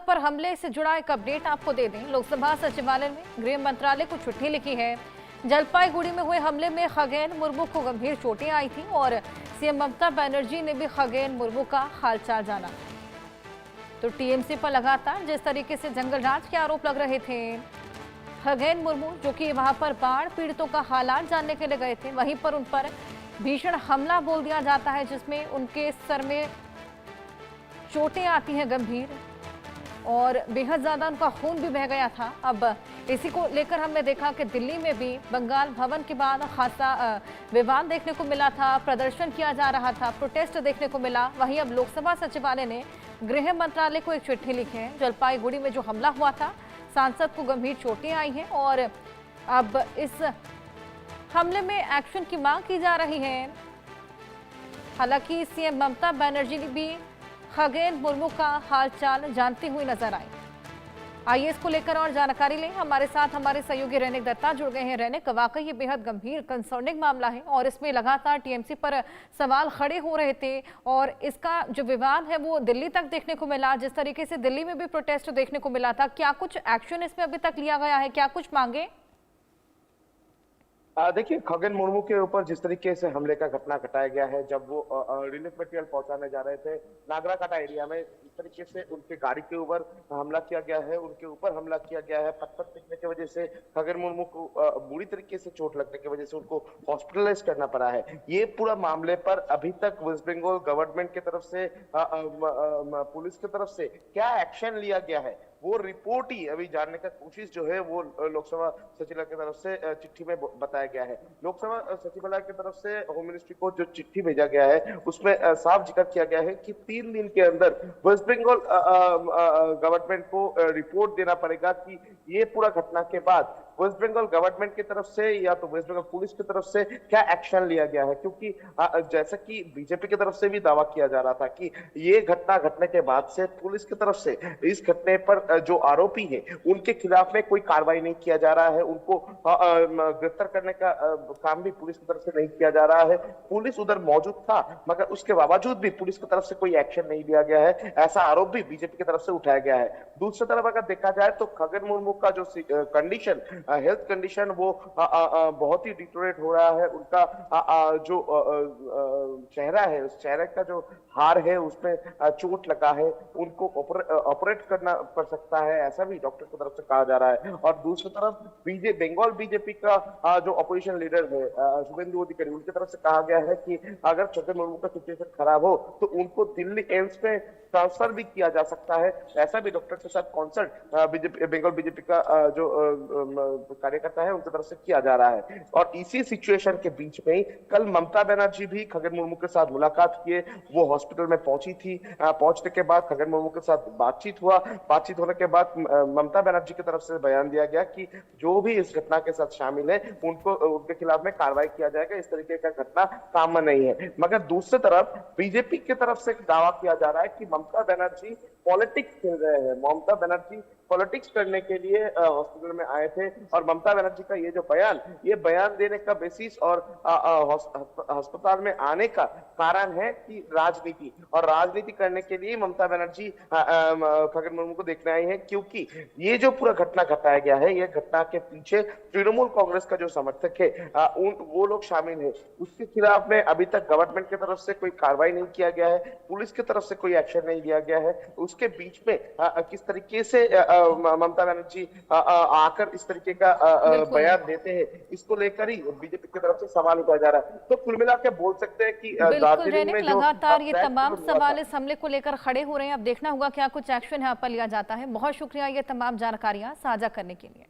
पर हमले से जुड़ा एक अपडेट आपको दे दें। लोकसभा सचिवालय में गृह मंत्रालय को चिट्ठी लिखी है। जलपाईगुड़ी में हुए हमले में खगेन मुर्मू को गंभीर चोटें आई थी और सीएम ममता बनर्जी ने भी खगेन मुर्मू का हालचाल जाना। तो टीएमसी पर लगातार जिस तरीके से जंगल राज के आरोप लग रहे थे, खगेन मुर्मू जो कि वहां पर बाढ़ पीड़ितों का हालात जानने के लिए गए थे, वहीं पर उन पर भीषण हमला बोल दिया जाता है जिसमें उनके सर में चोटें आती हैं गंभीर और बेहद ज्यादा उनका खून भी बह गया था। अब इसी को लेकर हमने देखा कि दिल्ली में भी बंगाल भवन के बाद खासा विवाद देखने को मिला था, प्रदर्शन किया जा रहा था, प्रोटेस्ट देखने को मिला। वहीं अब लोकसभा सचिवालय ने गृह मंत्रालय को एक चिट्ठी लिखी है। जलपाईगुड़ी में जो हमला हुआ था, सांसद को गंभीर चोटें आई हैं और अब इस हमले में एक्शन की मांग की जा रही है। हालांकि सीएम ममता बनर्जी ने भी खगेन मुर्मू का हालचाल जानती हुई नजर आई। आइए इसको लेकर और जानकारी लें। हमारे साथ हमारे सहयोगी रैनिक दत्ता जुड़ गए हैं। रैनिक, वाकई ये बेहद गंभीर कंसर्निंग मामला है और इसमें लगातार टीएमसी पर सवाल खड़े हो रहे थे और इसका जो विवाद है वो दिल्ली तक देखने को मिला। जिस तरीके से दिल्ली में भी प्रोटेस्ट देखने को मिला था, क्या कुछ एक्शन इसमें अभी तक लिया गया है, क्या कुछ मांगे? देखिए, खगेन मुर्मू के ऊपर जिस तरीके से हमले का घटना घटाया गया है, जब वो रिलीफ मटेरियल पहुंचाने जा रहे थे नागराकाटा एरिया में, इस तरीके से उनके गाड़ी के ऊपर हमला किया गया है, उनके ऊपर हमला किया गया है। पत्थर फेंकने की वजह से खगेन मुर्मू को बुरी तरीके से चोट लगने की वजह से उनको हॉस्पिटलाइज करना पड़ा है। ये पूरा मामले पर अभी तक वेस्ट बंगाल गवर्नमेंट की तरफ से, पुलिस की तरफ से क्या एक्शन लिया गया है, वो रिपोर्ट ही अभी जानने का कोशिश जो है वो लोकसभा सचिवालय की तरफ से चिट्ठी में बताया गया है। लोकसभा सचिवालय की तरफ से होम मिनिस्ट्री को जो चिट्ठी भेजा गया है उसमें साफ जिक्र किया गया है कि 3 दिन के अंदर वेस्ट बंगाल गवर्नमेंट को रिपोर्ट देना पड़ेगा कि ये पूरा घटना के बाद वेस्ट बंगाल गवर्नमेंट की तरफ से या तो वेस्ट बंगाल पुलिस की तरफ से क्या एक्शन लिया गया है। क्योंकि जैसा कि बीजेपी की तरफ से भी दावा किया जा रहा था कि ये घटना घटने के बाद से पुलिस की तरफ से इस घटने पर जो आरोपी है उनके खिलाफ में कोई कार्रवाई नहीं किया जा रहा है, उनको गिरफ्तार करने का काम भी पुलिस की तरफ से नहीं किया जा रहा है। पुलिस उधर मौजूद था मगर उसके बावजूद भी पुलिस की तरफ से कोई एक्शन नहीं लिया गया है, ऐसा आरोप भी बीजेपी की तरफ से उठाया गया है। दूसरी तरफ अगर देखा जाए तो खगेन मुर्मू का जो कंडीशन, हेल्थ कंडीशन, वो बहुत ही डिटोरेट हो रहा है। उनका जो चेहरा है, उस चेहरे का जो हार है उसमें चोट लगा है, उनको ऑपरेट करना पड़ सकता है, ऐसा भी डॉक्टर की तरफ से कहा जा रहा है। और दूसरी तरफ बंगाल बीजेपी का जो अपोजिशन लीडर है शुभेंदु अधिकारी, उनकी तरफ से कहा गया है कि अगर खगेन मुर्मू का सिचुएशन खराब हो तो उनको दिल्ली एम्स में ट्रांसफर भी किया जा सकता है, ऐसा भी डॉक्टर के साथ कंसल्ट बंगाल बीजेपी का जो कार्यकर्ता है उनकी तरफ से किया जा रहा है। और इसी सिचुएशन के बीच में ही कल ममता बनर्जी भी खगेन मुर्मू के साथ मुलाकात किए, वो हॉस्पिटल में पहुंची थी। पहुंचने के बाद खगेन मुर्मू के साथ बातचीत हुआ। बातचीत होने के बाद ममता बनर्जी की तरफ से बयान दिया गया कि जो भी इस घटना के साथ शामिल है उनके खिलाफ में कार्रवाई किया जाएगा, इस तरीके का घटना काम में नहीं है। मगर दूसरी तरफ बीजेपी की तरफ से दावा किया जा रहा है कि ममता बनर्जी पॉलिटिक्स खेल रहे हैं। ममता बनर्जी पॉलिटिक्स करने के लिए हॉस्पिटल में आए थे और ममता बनर्जी का ये बयान देने का बेसिस और अस्पताल में आने का कारण है कि राजनीति, और राजनीति करने के लिए ममता बनर्जी खगेन मुर्मू को देखने आई है। क्योंकि ये जो पूरा घटना घटाया गया है, ये घटना के पीछे तृणमूल कांग्रेस का जो समर्थक है वो लोग शामिल है। उसके खिलाफ में अभी तक गवर्नमेंट की तरफ से कोई कार्रवाई नहीं किया गया है, पुलिस की तरफ से कोई एक्शन नहीं लिया गया है। उसके बीच में किस तरीके से ममता बनर्जी आकर इस तरीके का बयान देते हैं, इसको लेकर ही बीजेपी की तरफ से सवाल उठाया जा रहा है। तो कुल मिला के बोल सकते हैं कि दार्जिलिंग में लगातार ये तमाम सवाल इस हमले को लेकर खड़े हो रहे हैं। अब देखना होगा क्या कुछ एक्शन यहाँ पर लिया जाता है। बहुत शुक्रिया ये तमाम जानकारियां साझा करने के लिए।